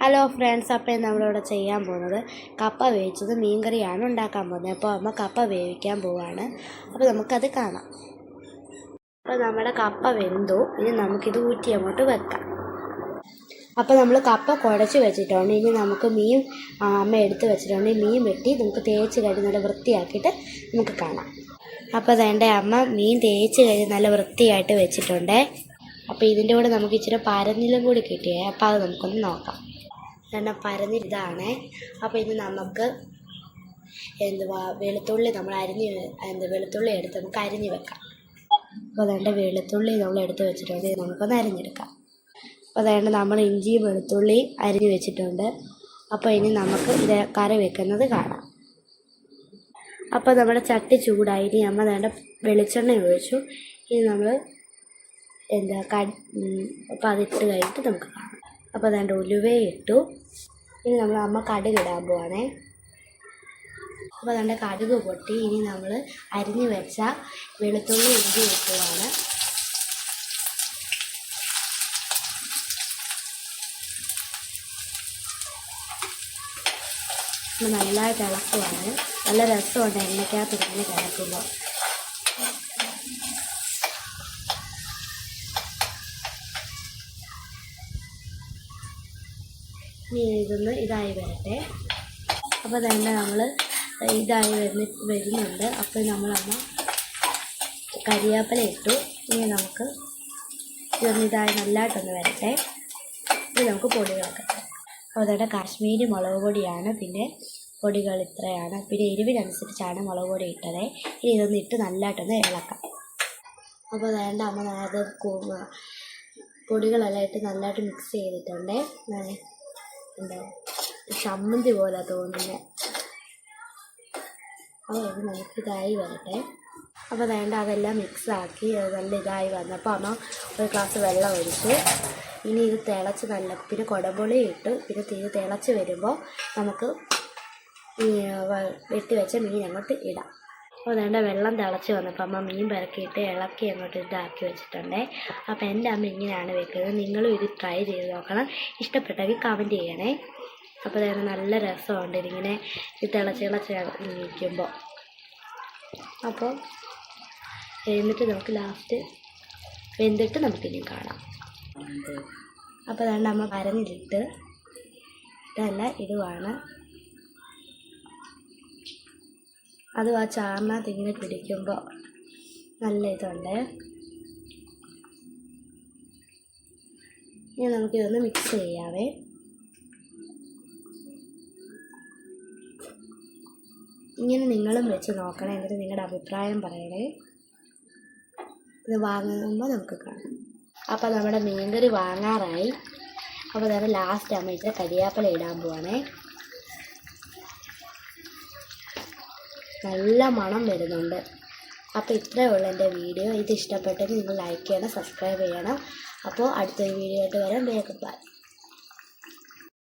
Hello friends, അപ്പോൾ നമ്മളിവിടെ ചെയ്യാൻ പോകുന്നത് കപ്പ വേവിച്ചത് മീൻകറിയാണ് ഉണ്ടാക്കാൻ പോകുന്നത്. അപ്പോൾ അമ്മ കപ്പ വേവിക്കാൻ പോവാണ്. അപ്പോൾ നമുക്കത് കാണാം. അപ്പോൾ നമ്മുടെ കപ്പ വെന്തു. ഇനി നമുക്കിത് ഊറ്റി അങ്ങോട്ട് വെക്കാം. അപ്പോൾ നമ്മൾ കപ്പ കുഴച്ച് വെച്ചിട്ടുണ്ട്. ഇനി നമുക്ക് മീൻ അമ്മ എടുത്ത് വെച്ചിട്ടുണ്ട്. മീൻ വെട്ടി നമുക്ക് തേച്ച് കഴിഞ്ഞ് നല്ല വൃത്തിയാക്കിയിട്ട് നമുക്ക് കാണാം. അപ്പോൾ അതെൻ്റെ അമ്മ മീൻ തേച്ച് കഴിഞ്ഞ് നല്ല വൃത്തിയായിട്ട് വെച്ചിട്ടുണ്ട്. അപ്പോൾ ഇതിൻ്റെ കൂടെ നമുക്ക് ഇച്ചിരി പരഞ്ഞിലും കൂടി കിട്ടിയേ. അപ്പോൾ അത് നമുക്കൊന്ന് നോക്കാം. എണ്ണ പരന്നിതാണ്. അപ്പോൾ ഇനി നമുക്ക് വെളുത്തുള്ളി നമ്മൾ വെളുത്തുള്ളി എടുത്ത് നമുക്ക് അരിഞ്ഞ് വെക്കാം. അപ്പോൾ അതുകൊണ്ട് വെളുത്തുള്ളി നമ്മൾ എടുത്ത് വെച്ചിട്ടുണ്ട്. നമുക്കൊന്ന് അരിഞ്ഞെടുക്കാം. അപ്പോൾ അതുകൊണ്ട് നമ്മൾ ഇഞ്ചിയും വെളുത്തുള്ളി അരിഞ്ഞ് വെച്ചിട്ടുണ്ട്. അപ്പോൾ ഇനി നമുക്ക് ഇത് കറി വെക്കുന്നത് കാണാം. അപ്പോൾ നമ്മുടെ ചട്ടി ചൂടായി. ഇനി നമ്മൾ അതുകൊണ്ട് വെളിച്ചെണ്ണ ഒഴിച്ചു. ഇനി നമ്മൾ അപ്പോൾ അതിട്ട് കഴിഞ്ഞിട്ട് നമുക്ക് കാണാം. അപ്പോൾ അതുകൊണ്ട് ഉലുവയും ഇട്ടു. ഇനി അമ്മ കടുക് ഇടാൻ പോവാണേ. അപ്പോൾ അതുകൊണ്ട് കടുക് പൊട്ടി. ഇനി നമ്മൾ അരിഞ്ഞ് വെച്ച വെളുത്തുള്ളി ഇഞ്ചി ഇട്ടുവാണ്. നല്ലതായിട്ട് ഇളക്കുവാണ്. നല്ല രസമുണ്ട് എണ്ണയ്ക്കകത്ത് ഇങ്ങനെ കിടക്കുമ്പോൾ. ഇനി ഇതൊന്ന് ഇതായി വരട്ടെ. അപ്പോൾ തന്നെ നമ്മൾ ഇതായി വരുന്നുണ്ട്. അപ്പോൾ നമ്മളമ്മ കരിവേപ്പില ഇട്ടു. ഇനി നമുക്ക് ഇതൊന്ന് ഇതായി നല്ലതായിട്ടൊന്ന് വരട്ടെ. ഇനി നമുക്ക് പൊടികളൊക്കെ. അപ്പോൾ അതുകൊണ്ട് കാശ്മീരി മുളക് പൊടിയാണ്. പിന്നെ പൊടികൾ ഇത്രയാണ്. പിന്നെ എരിവിനനുസരിച്ചാണ് മുളക് പൊടി ഇട്ടത്. ഇനി ഇതൊന്ന് ഇട്ട് നല്ലതായിട്ടൊന്ന് ഇളക്കാം. അപ്പോൾ അതുകൊണ്ട് അമ്മ അത് പൊടികളെല്ലാം ഇട്ട് നല്ലതായിട്ട് മിക്സ് ചെയ്തിട്ടുണ്ട്. ചമ്മന്തി പോലെ തോന്നുന്നത്. അപ്പോൾ ഇത് നമുക്കിതായി വരട്ടെ. അപ്പോൾ വേണ്ട അതെല്ലാം മിക്സാക്കി നല്ല ഇതായി വന്നപ്പോൾ അമ്മ ഒരു ഗ്ലാസ് വെള്ളം ഒഴിച്ചു. ഇനി ഇത് തിളച്ച് പിന്നെ കുടംപുളി ഇട്ടു. പിന്നെ തീരെ തിളച്ച് വരുമ്പോൾ നമുക്ക് വെട്ടി വെച്ച മീൻ അങ്ങോട്ട് ഇടാം. അപ്പോൾ വേണ്ട വെള്ളം തിളച്ച് വന്നപ്പോൾ അമ്മ മീൻ പെരക്കിയിട്ട് ഇളക്കി അങ്ങോട്ട് ഇതാക്കി വെച്ചിട്ടുണ്ട്. അപ്പോൾ എൻ്റെ അമ്മ ഇങ്ങനെയാണ് വെക്കുന്നത്. നിങ്ങളും ഇത് ട്രൈ ചെയ്ത് നോക്കണം. ഇഷ്ടപ്പെട്ടെങ്കിൽ കമൻറ്റ് ചെയ്യണേ. അപ്പോൾ അതായത് നല്ല രസമുണ്ട് ഇതിങ്ങനെ തിളച്ച് ഇരിക്കുമ്പോൾ. അപ്പോൾ എന്നിട്ട് നമുക്ക് ലാസ്റ്റ് വെന്തിട്ട് നമുക്കിനി കാണാം. അപ്പോൾ അതാണ്ട് അമ്മ പരഞ്ഞിട്ട് ഇതെല്ലാം ഇടുവാണ്. അതും ആ ചാറിനകത്ത് ഇങ്ങനെ പിടിക്കുമ്പോൾ നല്ല ഇതുണ്ട്. ഇനി നമുക്കിതൊന്ന് മിക്സ് ചെയ്യാവേ. ഇങ്ങനെ നിങ്ങളും വെച്ച് നോക്കണേ. എന്നിട്ട് നിങ്ങളുടെ അഭിപ്രായം പറയണേ. ഇത് വാങ്ങുമ്പോൾ നമുക്ക് കാണാം. അപ്പോൾ നമ്മുടെ മീൻകറി വാങ്ങാറായി. അപ്പോൾ അതാണ് ലാസ്റ്റ് അമ്മ ഇച്ചിരി കരിവേപ്പില ഇടാൻ പോവാണേ. നല്ല മണം വരുന്നുണ്ട്. അപ്പോൾ ഇത്രയേ ഉള്ളൂ എൻ്റെ വീഡിയോ. ഇത് ഇഷ്ടപ്പെട്ടെങ്കിൽ നിങ്ങൾ ലൈക്ക് ചെയ്യണം, സബ്സ്ക്രൈബ് ചെയ്യണം. അപ്പോൾ അടുത്തൊരു വീഡിയോ ആയിട്ട് വരാം. ബൈ.